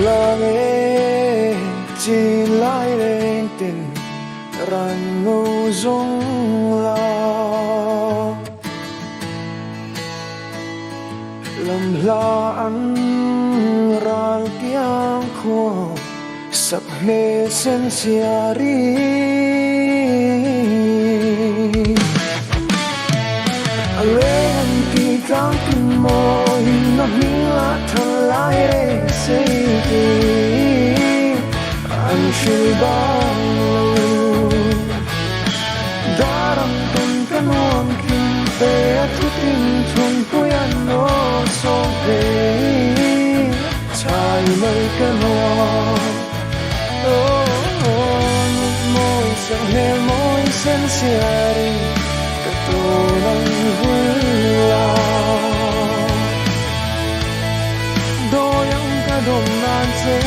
lang e chỉ lại đến tình ran ngô dung la lâm la ăn ran kiang kho sắp mê sen siari lên kỳ càng kinh môi nó hila thằng lại để xây anh chỉ bao darang tung kanon kin pe thutin thung puyan no song pe chai mai kanon môi sang he môi sen siari katonang hula doyang kadom nan se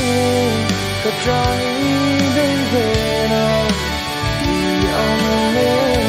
katrani den vena di amero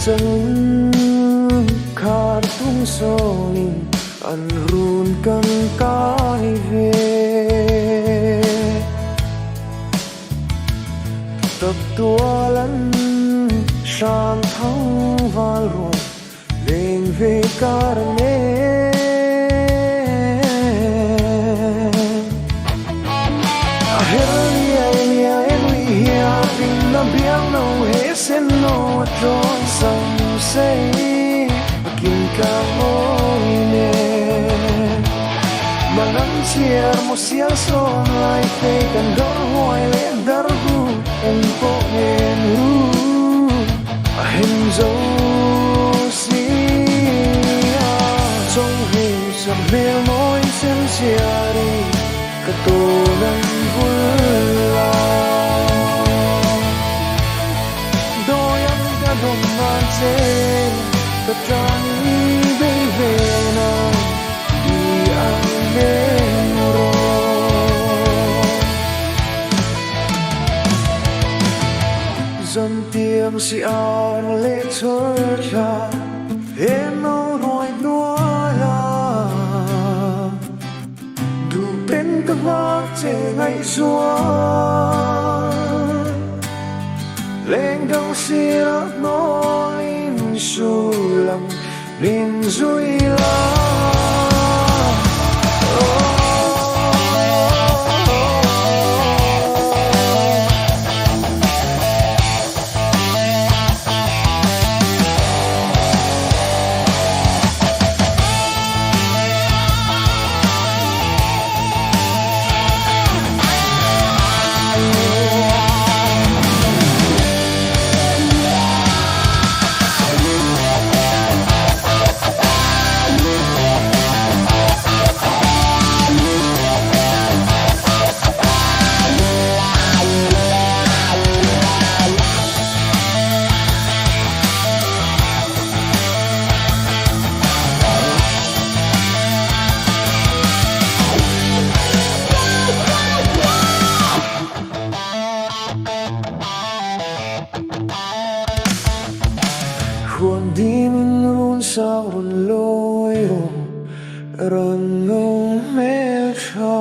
chân khát tung soi ăn run cần cái về tập tua lẫn san thắng vào rồi lên về carne sen no tròn sông say kinh ca môi nè mà nắng chia một xiang son lại tê cần đỡ hoài lên đỡ ru em phố em ru em dấu xí trong hình sầm mê môi sen chia đi cả tô nắng vui Katrani bevena di amero dần tiêm si an lệ chở cha em nấu rồi đua la đủ bên các vác chế ngày xưa lên đâu xia nói su lòng nên vui la Khuôn đi mình luôn sao run lối run ngông mê cha